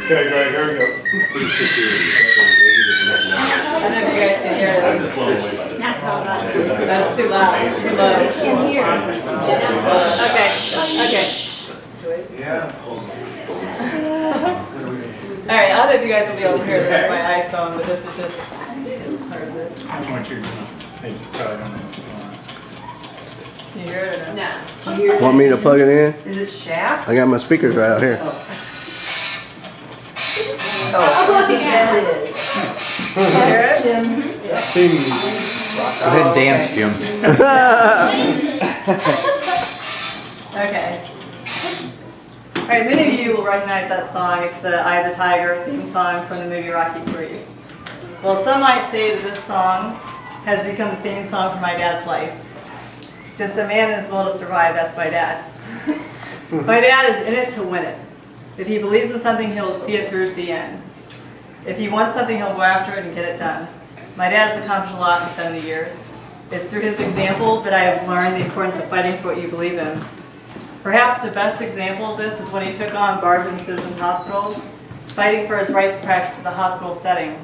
Okay, great, here we go. I don't know if you guys can hear this. That's too loud, too low. Okay, okay. Yeah. All right, I don't know if you guys will be able to hear this on my iPhone, but this is just part of it. I want you to think you probably don't know what's going on. Can you hear it or no? No. Want me to plug it in? Is it shaft? I got my speakers right out here. Oh, yeah, it is. Can you hear it? Ding. Go ahead and dance, Jim. Okay. All right, many of you will recognize that song. It's the Eye of the Tiger theme song from the movie Rocky III. Well, some might say that this song has become the theme song for my dad's life. Just a man in his will to survive, that's my dad. My dad is in it to win it. If he believes in something, he'll see it through to the end. If he wants something, he'll go after it and get it done. My dad has accomplished a lot in 70 years. It's through his example that I have learned the importance of fighting for what you believe in. Perhaps the best example of this is when he took on Citizens Hospital, fighting for his right to practice in the hospital setting.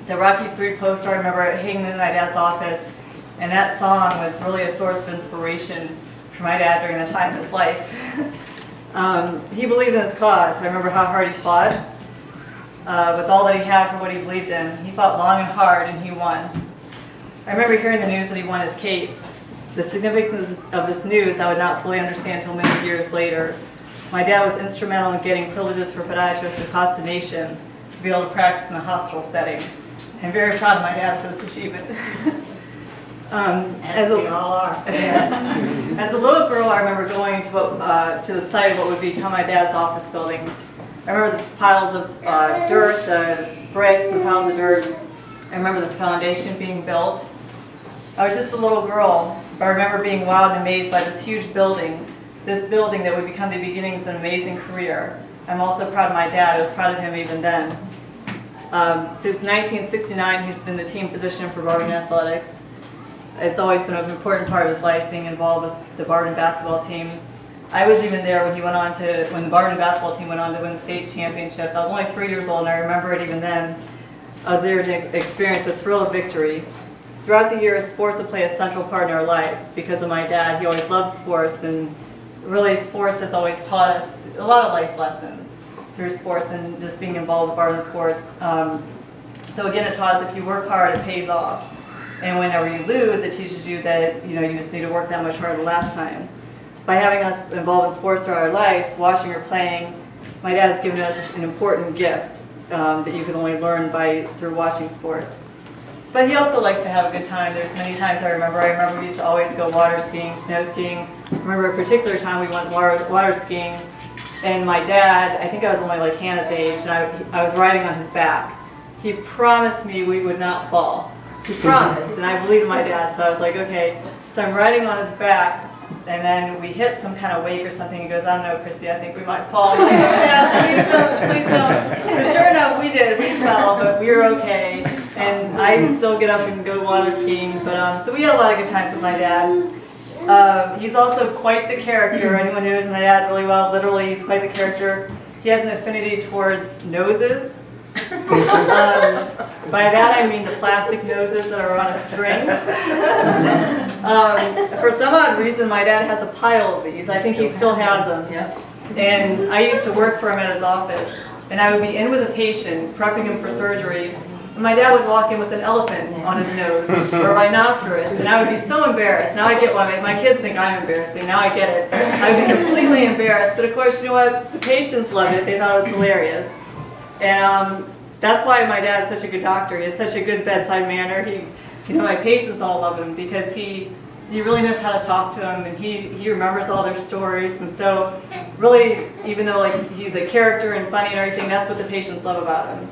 The Rocky III poster, I remember it hanging in my dad's office, and that song was really a source of inspiration for my dad during the time of his life. He believed in his cause. I remember how hard he fought with all that he had for what he believed in. He fought long and hard, and he won. I remember hearing the news that he won his case. The significance of this news I would not fully understand until many years later. My dad was instrumental in getting privileges for podiatrists across the nation to be able to practice in a hospital setting. I'm very proud of my dad for this achievement. As we all are. As a little girl, I remember going to the site of what would become my dad's office building. I remember the piles of dirt, the bricks, the piles of dirt. I remember the foundation being built. I was just a little girl, but I remember being wowed and amazed by this huge building, this building that would become the beginnings of an amazing career. I'm also proud of my dad. I was proud of him even then. Since 1969, he's been the team physician for Barton Athletics. It's always been an important part of his life, being involved with the Barton basketball team. I was even there when when the Barton basketball team went on to win the state championships. I was only 3 years old, and I remember it even then. I was there to experience the thrill of victory. Throughout the years, sports would play a central part in our lives because of my dad. He always loved sports, and really sports has always taught us a lot of life lessons through sports and just being involved with Barton sports. So again, it taught us if you work hard, it pays off. And whenever you lose, it teaches you that you just need to work that much harder last time. By having us involved in sports throughout our lives, watching or playing, my dad's given us an important gift that you can only learn through watching sports. But he also likes to have a good time. There's many times I remember we used to always go water skiing, snow skiing. I remember a particular time we went water skiing, and my dad, I think I was only like Hannah's age, and I was riding on his back. He promised me we would not fall. He promised, and I believed in my dad, so I was like, okay. So I'm riding on his back, and then we hit some kind of wake or something. He goes, I don't know, Christy, I think we might fall. I'm like, oh, Dad, please don't. So sure enough, we did. We fell, but we were okay. And I can still get up and go water skiing. But so we had a lot of good times with my dad. He's also quite the character. Anyone who knows my dad really well, literally, he's quite the character. He has an affinity towards noses. By that I mean the plastic noses that are on a string. For some odd reason, my dad has a pile of these. I think he still has them. And I used to work for him at his office, and I would be in with a patient, prepping him for surgery, and my dad would walk in with an elephant on his nose, or a rhinoceros, and I would be so embarrassed. Now I get why my kids think I'm embarrassing. Now I get it. I would be completely embarrassed, but of course, you know what? The patients loved it. They thought it was hilarious. And that's why my dad's such a good doctor. He has such a good bedside manner. My patients all love him because he really knows how to talk to them, and he remembers all their stories. And so, really, even though he's a character and funny and everything, that's what the patients love about him.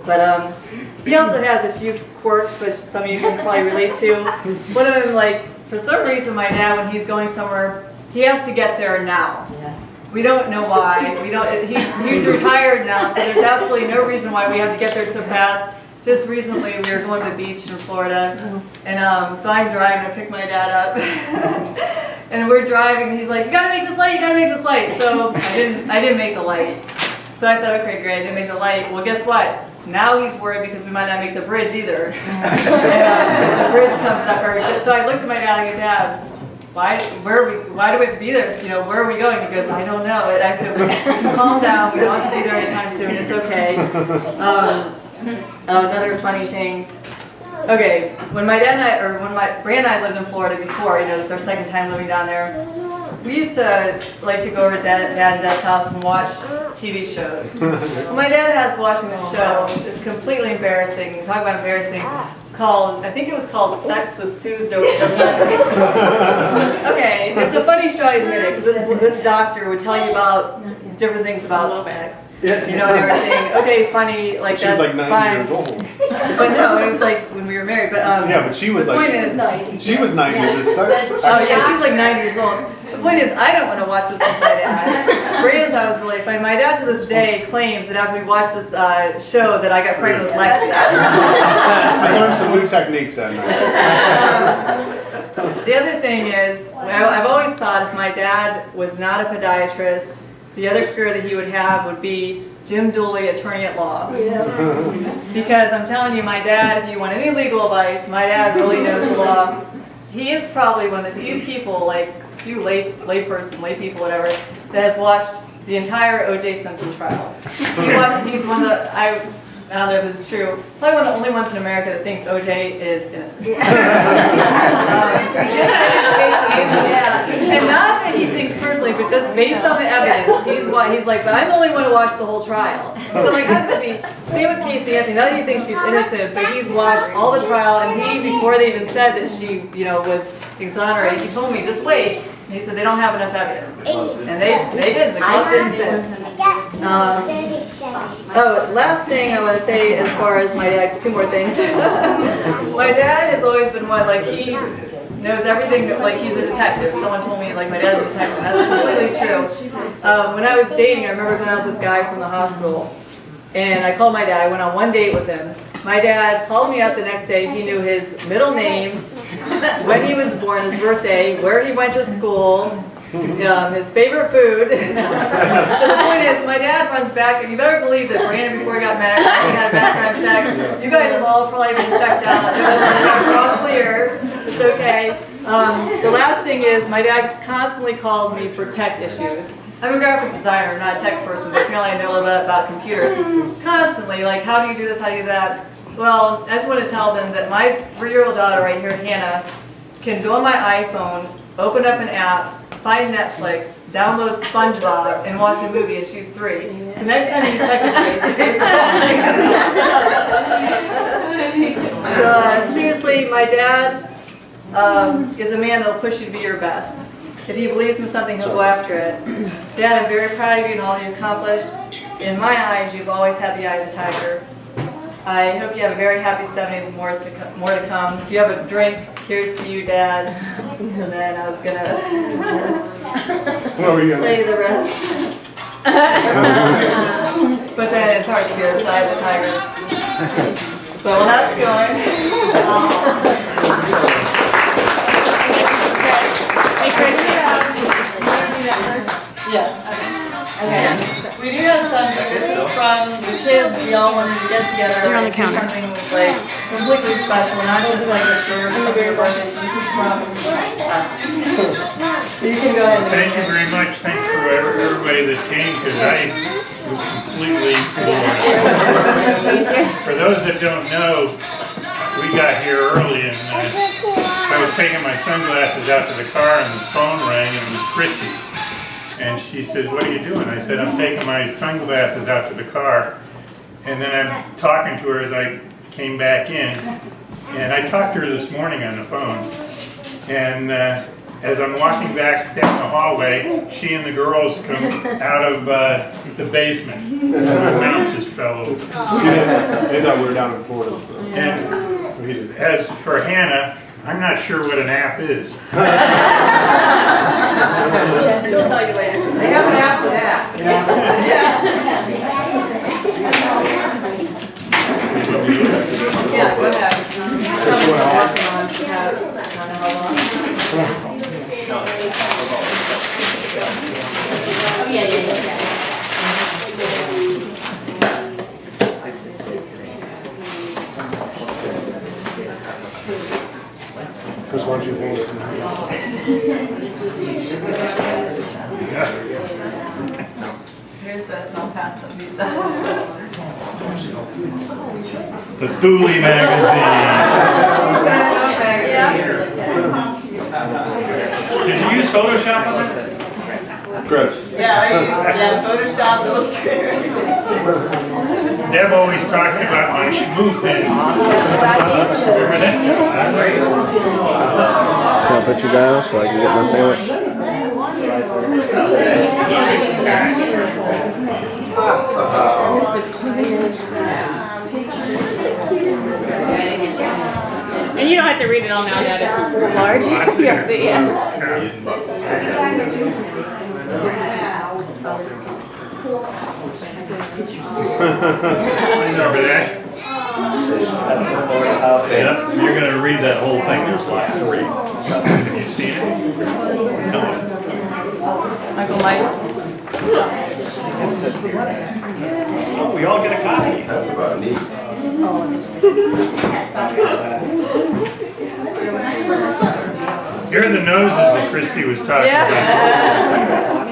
But he also has a few quirks, which some of you can probably relate to. One of them, for some reason, my dad, when he's going somewhere, he has to get there now. We don't know why. He's retired now, so there's absolutely no reason why we have to get there so fast. Just recently, we were going to the beach in Florida, and so I'm driving to pick my dad up, and we're driving, and he's like, "You gotta make this light. You gotta make this light." So I didn't make the light. So I thought, okay, great, I didn't make the light. Well, guess what? Now he's worried because we might not make the bridge either. And, the bridge comes up every day. So I looked at my dad and I go, Dad, why do we have to be there? You know, where are we going? He goes, I don't know. And I said, calm down. We don't have to be there anytime soon. It's okay. Another funny thing. Okay, when my dad and I, or when my Brand and I lived in Florida before, you know, it's our second time living down there, we used to like to go over to Dad and Dad's house and watch TV shows. My dad has watching a show, it's completely embarrassing, talk about embarrassing, called, I think it was called Sex with Sue's Okay, it's a funny show, I admit it, because this doctor would tell you about different things about sex. You know, and everything. Okay, funny, like She was that's like 90 fine. years old. But no, it was like when we were married. But Yeah, but she was the like, point is, she was 90 at this sex. oh yeah, she's like 9 years old. The point is, I don't want to watch this with my dad. Brandon thought it was really funny. My dad to this day claims that after we watched this show that I got pregnant with Lexi. I learned some new techniques that night. The other thing is, I've always thought if my dad was not a podiatrist, the other career that he would have would be Jim Dooley, attorney at law. Because I'm telling you, my dad, if you want any legal advice, my dad really knows the law. He is probably one of the few people, like few lay people, whatever, that has watched the entire O.J. Simpson trial. He's one of the, I don't know if this is true, probably one of the only ones in America that thinks O.J. is innocent. And not that he thinks personally, but just based on the evidence, he's like, but I'm the only one who watched the whole trial. So like, how could that be? Same with Casey Anthony. Not that he thinks she's innocent, but he's watched all the trial, and he, before they even said that she, you know, was exonerated, he told me, just wait. And he said they don't have enough evidence, and they didn't. The cops didn't fit. Last thing I want to say as far as my dad, two more things. My dad has always been one, like he knows everything, like he's a detective. Someone told me like my dad's a detective, and that's completely true. When I was dating, I remember going out with this guy from the hospital, and I called my dad. I went on one date with him. My dad called me up the next day. He knew his middle name, when he was born, his birthday, where he went to school, his favorite food. So the point is, my dad runs back, and you better believe that Brandon, before he got married, he had a background check. You guys have all probably been checked out. It's all clear. It's okay. The last thing is, my dad constantly calls me for tech issues. I'm a graphic designer, I'm not a tech person, but apparently I know a little bit about computers. Constantly, like, how do you do this, how do you do that? Well, I just want to tell them that my 3-year-old daughter right here, Hannah, can go on my iPhone, open up an app, find Netflix, download SpongeBob, and watch a movie, and she's 3. So next time you tech so seriously, my dad is a man that will push you to be your best. If he believes in something, he'll go after it. Dad, I'm very proud of you and all you've accomplished. In my eyes, you've always had the eye of the tiger. I hope you have a very happy 70th, more to come. If you have a drink, here's to you, Dad. And then I was gonna play the rest. But then it's hard to hear the side of the tiger. But while that's going, hey, Chris, yeah, okay. We do have something. This is from the kids. We all wanted to get together and do something like completely special, not just like a shirt or something like this. This is from us. So you can go ahead and Thank you very much. Thanks for everybody that came, because I was completely floored. For those that don't know, we got here early, and I was taking my sunglasses out to the car, and the phone rang, and it was Christy. And she said, "What are you doing?" I said, "I'm taking my sunglasses out to the car." And then I'm talking to her as I came back in. And I talked to her this morning on the phone. And as I'm walking back down the hallway, she and the girls come out of the basement. And my mouth just fell over. They thought we were down in Florida. So. And as for Hannah, I'm not sure what an app is. she'll tell you later. They have an app for that. Yeah, go ahead. Something we're working on. I don't know how long. Oh, yeah. Why don't you hold it? Here's this, and I'll pass them these out. The Thule magazine. Did you use Photoshop on that? Chris. Yeah, I use, Photoshop, Illustrator. Deb always talks about my schmoo pen. Remember that? Can I put you down so I can get my sandwich? And you don't have to read it all now that it's large. You'll see, yeah. Remember that? Yep, you're gonna read that whole thing, there's lots to read. Have you seen it? No. Michael, Mike. Oh, we all get a copy. That's about neat. Here are the noses that Christy was talking about. Yeah.